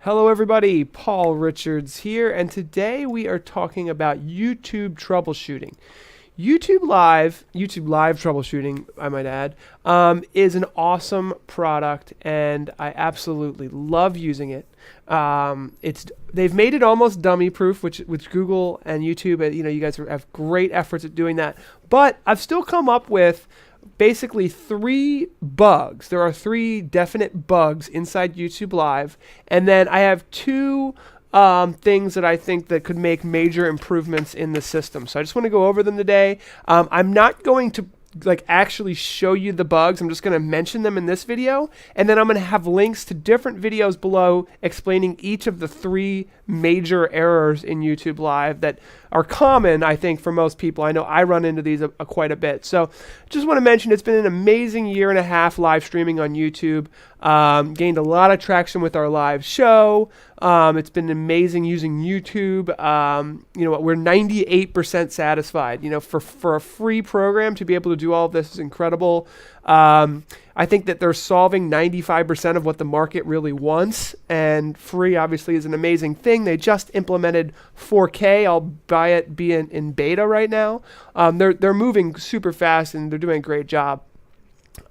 Hello everybody, Paul Richards here, and today we are talking about YouTube troubleshooting. YouTube Live troubleshooting, I might add, is an awesome product, and I absolutely love using it. They've made it almost dummy-proof, which Google and YouTube, you guys have great efforts at doing that. But I've still come up with basically 3 bugs. There are 3 definite bugs inside YouTube Live, and then I have 2 things that I think that could make major improvements in the system. So I just want to go over them today. I'm not going to actually show you the bugs. I'm just going to mention them in this video, and then I'm going to have links to different videos below explaining each of the 3 major errors in YouTube Live that are common, I think, for most people. I know I run into these quite a bit. So just want to mention it's been an amazing year and a half live streaming on YouTube. Gained a lot of traction with our live show. It's been amazing using YouTube. We're 98% satisfied. For a free program to be able to do all of this is incredible. I think that they're solving 95% of what the market really wants, and free obviously is an amazing thing. They just implemented 4K, albeit be in beta right now. They're moving super fast and they're doing a great job.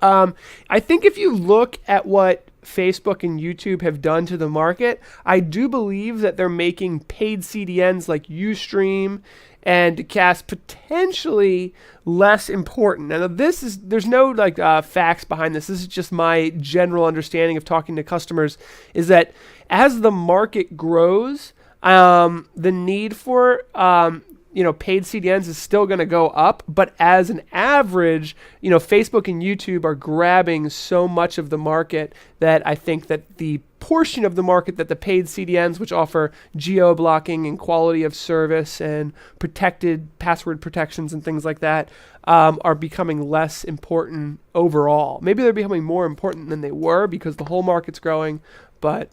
I think if you look at what Facebook and YouTube have done to the market, I do believe that they're making paid CDNs like Ustream and Cast potentially less important. Now there's no facts behind this. This is just my general understanding of talking to customers, is that as the market grows, the need for paid CDNs is still going to go up, but as an average, Facebook and YouTube are grabbing so much of the market that I think that the portion of the market that the paid CDNs, which offer geo-blocking and quality of service and protected password protections and things like that, are becoming less important overall. Maybe they're becoming more important than they were because the whole market's growing, but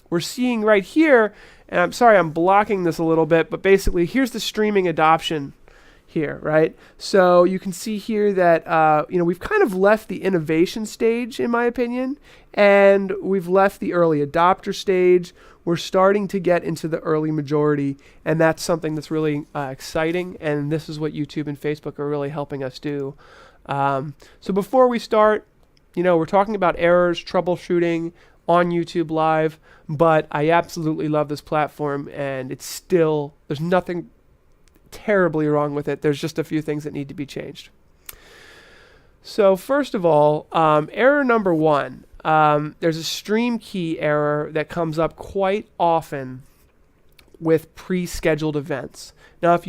we're seeing right here, and I'm sorry I'm blocking this a little bit, but basically here's the streaming adoption here, right? So you can see here that we've kind of left the innovation stage, in my opinion, and we've left the early adopter stage. We're starting to get into the early majority, and that's something that's really exciting, and this is what YouTube and Facebook are really helping us do. So before we start, we're talking about errors, troubleshooting on YouTube Live, but I absolutely love this platform, and there's nothing terribly wrong with it. There's just a few things that need to be changed. So first of all, error number 1, there's a stream key error that comes up quite often with pre-scheduled events. Now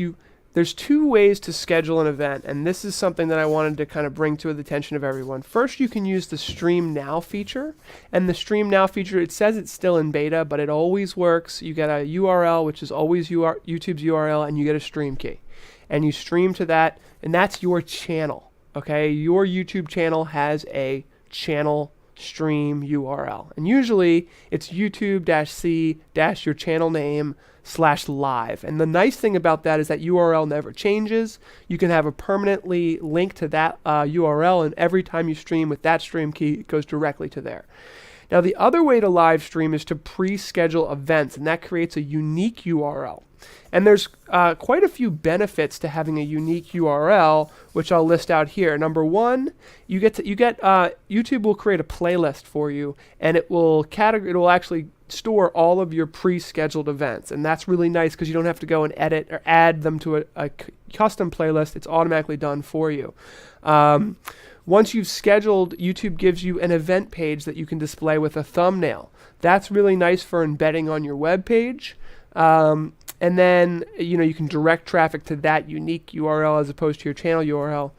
there's 2 ways to schedule an event, and this is something that I wanted to kind of bring to the attention of everyone. First, you can use the Stream Now feature, and the Stream Now feature, it says it's still in beta, but it always works. You get a URL, which is always YouTube's URL, and you get a stream key, and you stream to that, and that's your channel, okay? Your YouTube channel has a channel stream URL, and usually it's YouTube-C- your channel name /live. And the nice thing about that is that URL never changes. You can have a permanently link to that URL, and every time you stream with that stream key, it goes directly to there. Now the other way to live stream is to pre-schedule events, and that creates a unique URL. And there's quite a few benefits to having a unique URL, which I'll list out here. Number 1, YouTube will create a playlist for you, and it will actually store all of your pre-scheduled events, and that's really nice because you don't have to go and edit or add them to a custom playlist. It's automatically done for you. Once you've scheduled, YouTube gives you an event page that you can display with a thumbnail. That's really nice for embedding on your web page. And then you can direct traffic to that unique URL as opposed to your channel URL.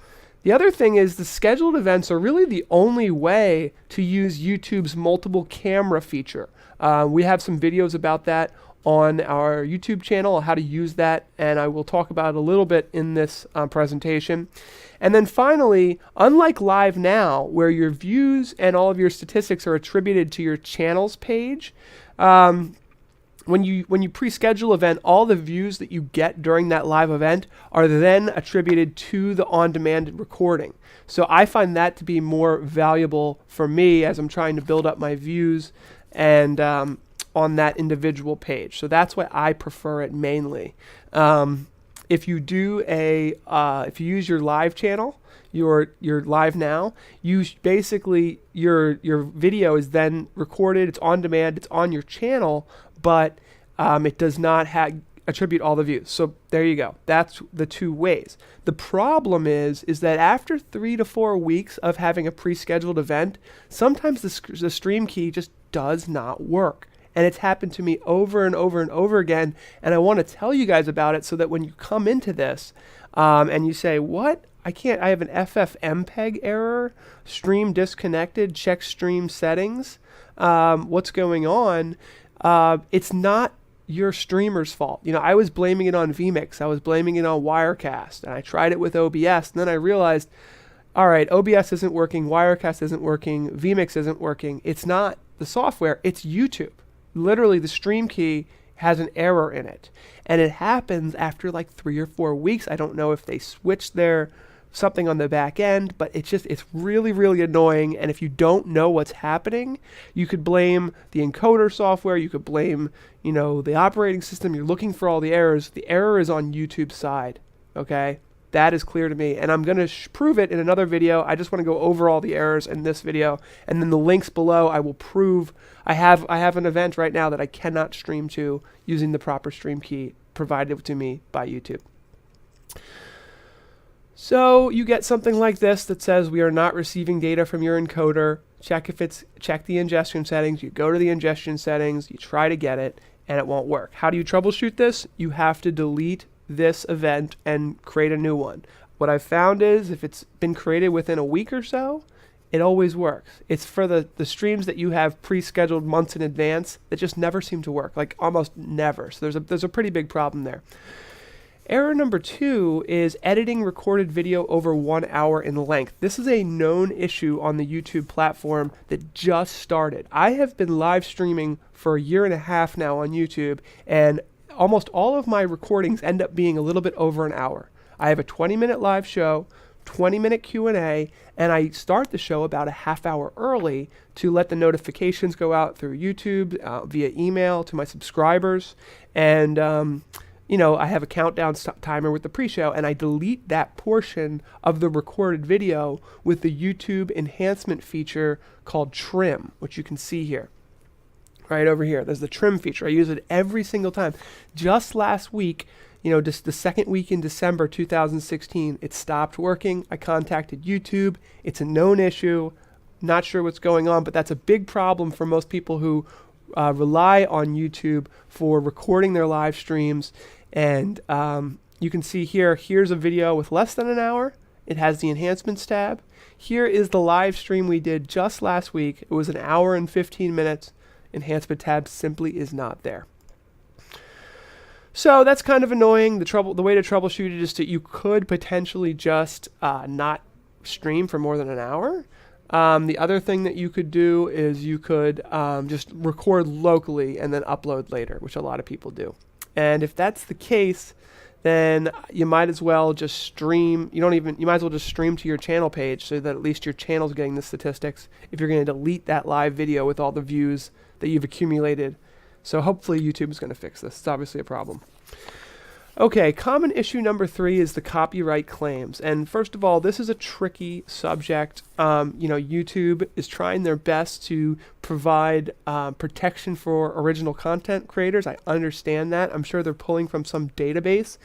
The other thing is the scheduled events are really the only way to use YouTube's multiple camera feature. We have some videos about that on our YouTube channel, how to use that, and I will talk about it a little bit in this presentation. And then finally, unlike Live Now, where your views and all of your statistics are attributed to your channel's page, when you pre-schedule event, all the views that you get during that live event are then attributed to the on-demand recording. So I find that to be more valuable for me as I'm trying to build up my views and on that individual page. So that's why I prefer it mainly. If you do if you use your live channel, your live now, you basically your video is then recorded, it's on demand, it's on your channel, but it does not attribute all the views. So there you go. That's the two ways. The problem is that after 3 to 4 weeks of having a pre-scheduled event, sometimes the stream key just does not work. And it's happened to me over and over and over again. And I want to tell you guys about it so that when you come into this and you say, what? I have an FFmpeg error, stream disconnected, check stream settings. What's going on? It's not your streamer's fault. I was blaming it on vMix. I was blaming it on Wirecast. And I tried it with OBS. And then I realized, all right, OBS isn't working, Wirecast isn't working, vMix isn't working. It's not the software, it's YouTube. Literally, the stream key has an error in it. And it happens after like 3 or 4 weeks. I don't know if they switched their something on the back end, but it's really, really annoying. And if you don't know what's happening, you could blame the encoder software, you could blame, the operating system. You're looking for all the errors. The error is on YouTube's side, okay? That is clear to me, and I'm going to prove it in another video. I just want to go over all the errors in this video, and then the links below I will prove. I have an event right now that I cannot stream to using the proper stream key provided to me by YouTube. So you get something like this that says we are not receiving data from your encoder. Check the ingestion settings. You go to the ingestion settings, you try to get it, and it won't work. How do you troubleshoot this? You have to delete this event and create a new one. What I've found is if it's been created within a week or so, it always works. It's for the streams that you have pre-scheduled months in advance that just never seem to work, like almost never. So there's a pretty big problem there. Error number 2 is editing recorded video over 1 hour in length. This is a known issue on the YouTube platform that just started. I have been live streaming for 1.5 years now on YouTube, and almost all of my recordings end up being a little bit over an hour. I have a 20-minute live show, 20-minute Q&A, and I start the show about a half hour early to let the notifications go out through YouTube, via email to my subscribers, and I have a countdown timer with the pre-show, and I delete that portion of the recorded video with the YouTube enhancement feature called Trim, which you can see here. Right over here, there's the trim feature. I use it every single time. Just last week, just the second week in December 2016, it stopped working. I contacted YouTube. It's a known issue. Not sure what's going on, but that's a big problem for most people who rely on YouTube for recording their live streams. And you can see here's a video with less than an hour. It has the enhancements tab. Here is the live stream we did just last week. It was 1 hour and 15 minutes. Enhancement tab simply is not there. So that's kind of annoying. The way to troubleshoot it is you could potentially just not stream for more than an hour. The other thing that you could do is you could just record locally and then upload later, which a lot of people do. And if that's the case, then you might as well just stream. You might as well just stream to your channel page so that at least your channel's getting the statistics if you're going to delete that live video with all the views that you've accumulated. So hopefully YouTube is going to fix this. It's obviously a problem. Okay, common issue number 3 is the copyright claims. And first of all, this is a tricky subject. YouTube is trying their best to provide protection for original content creators. I understand that. I'm sure they're pulling from some database.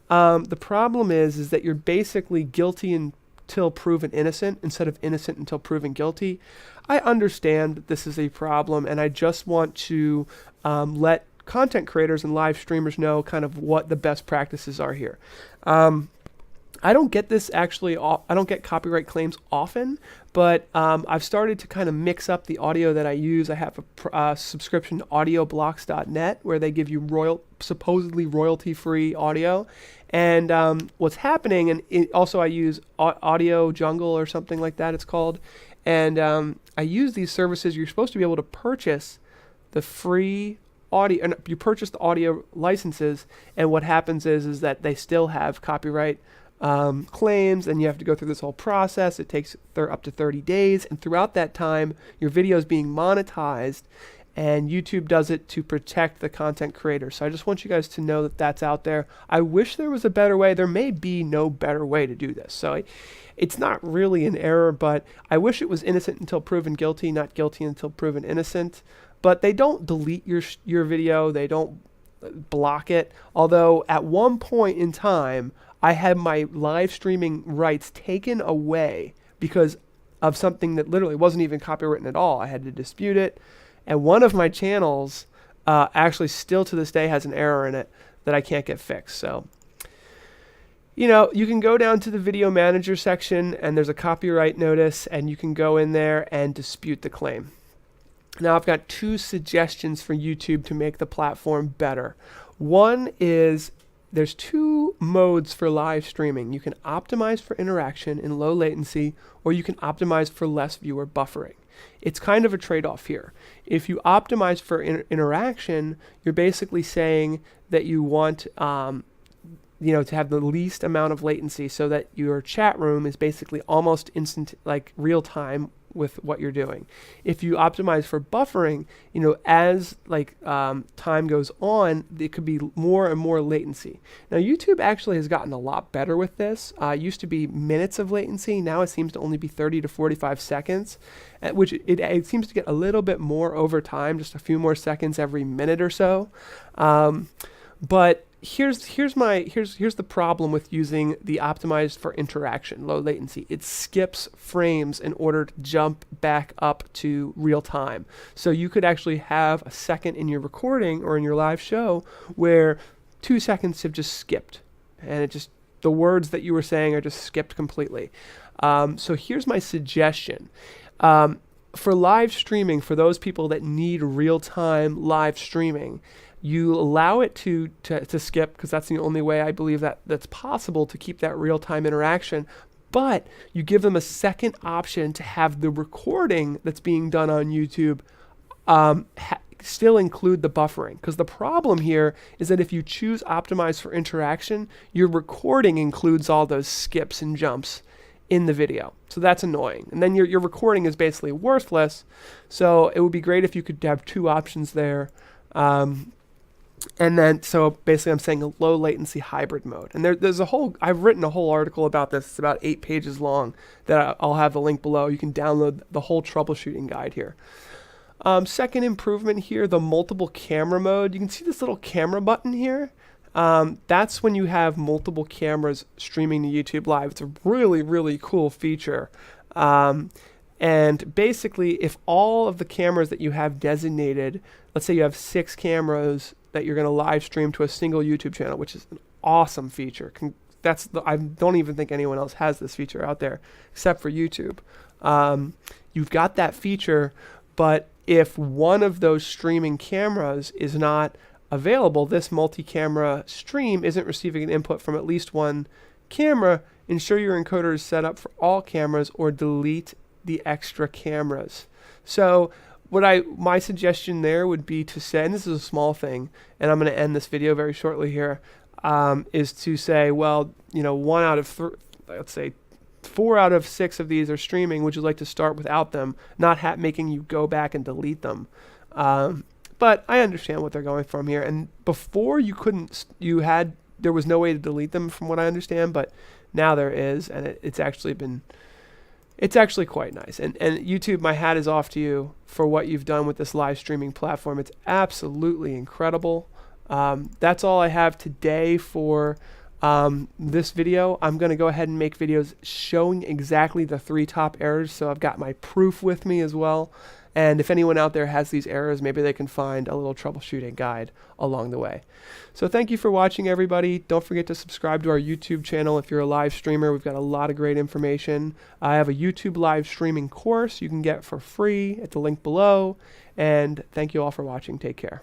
The problem is that you're basically guilty until proven innocent instead of innocent until proven guilty. I understand that this is a problem, and I just want to let content creators and live streamers know kind of what the best practices are here. I don't get this actually, I don't get copyright claims often, but I've started to kind of mix up the audio that I use. I have a subscription to audioblocks.net where they give you supposedly royalty-free audio. And what's happening, and also I use Audio Jungle or something like that it's called. And I use these services. You're supposed to be able to purchase the free audio, and you purchase the audio licenses, and what happens is that they still have copyright claims, and you have to go through this whole process. It takes up to 30 days, and throughout that time, your video is being monetized, and YouTube does it to protect the content creator. So I just want you guys to know that that's out there. I wish there was a better way. There may be no better way to do this. So it's not really an error, but I wish it was innocent until proven guilty, not guilty until proven innocent. But they don't delete your video. They don't block it. Although at one point in time, I had my live streaming rights taken away because of something that literally wasn't even copywritten at all. I had to dispute it. And one of my channels actually still to this day has an error in it that I can't get fixed. So, you know, you can go down to the video manager section and there's a copyright notice and you can go in there and dispute the claim. Now I've got 2 suggestions for YouTube to make the platform better. One is there's 2 modes for live streaming. You can optimize for interaction in low latency, or you can optimize for less viewer buffering. It's kind of a trade-off here. If you optimize for interaction, you're basically saying that you want to have the least amount of latency so that your chat room is basically almost instant, like real time with what you're doing. If you optimize for buffering, as time goes on, it could be more and more latency. Now YouTube actually has gotten a lot better with this. It used to be minutes of latency. Now it seems to only be 30 to 45 seconds, which it seems to get a little bit more over time, just a few more seconds every minute or so. But here's the problem with using the optimized for interaction, low latency. It skips frames in order to jump back up to real time. So you could actually have a second in your recording or in your live show where 2 seconds have just skipped, and the words that you were saying are just skipped completely. So here's my suggestion. For live streaming, for those people that need real-time live streaming, you allow it to skip, because that's the only way I believe that's possible to keep that real-time interaction, but you give them a second option to have the recording that's being done on YouTube still include the buffering. Because the problem here is that if you choose optimize for interaction, your recording includes all those skips and jumps in the video. So that's annoying. And then your recording is basically worthless. So it would be great if you could have 2 options there. And then, so basically I'm saying a low latency hybrid mode. And I've written a whole article about this. It's about 8 pages long that I'll have the link below. You can download the whole troubleshooting guide here. Second improvement here, the multiple camera mode. You can see this little camera button here. That's when you have multiple cameras streaming to YouTube Live. It's a really, really cool feature. And basically, if all of the cameras that you have designated, let's say you have 6 cameras that you're going to live stream to a single YouTube channel, which is an awesome feature. I don't even think anyone else has this feature out there except for YouTube. You've got that feature, but if one of those streaming cameras is not available, this multi-camera stream isn't receiving an input from at least one camera, ensure your encoder is set up for all cameras or delete the extra cameras. So my suggestion there would be to say, and this is a small thing, and I'm going to end this video very shortly here, is to say, well, 1 out of let's say 4 out of 6 of these are streaming. Would you like to start without them, not making you go back and delete them? But I understand what they're going from here. And before there was no way to delete them from what I understand, but now there is, and it's actually quite nice. And YouTube, my hat is off to you for what you've done with this live streaming platform. It's absolutely incredible. That's all I have today for this video. I'm going to go ahead and make videos showing exactly the 3 top errors. So I've got my proof with me as well. And if anyone out there has these errors, maybe they can find a little troubleshooting guide along the way. So thank you for watching, everybody. Don't forget to subscribe to our YouTube channel if you're a live streamer. We've got a lot of great information. I have a YouTube live streaming course you can get for free at the link below. And thank you all for watching. Take care.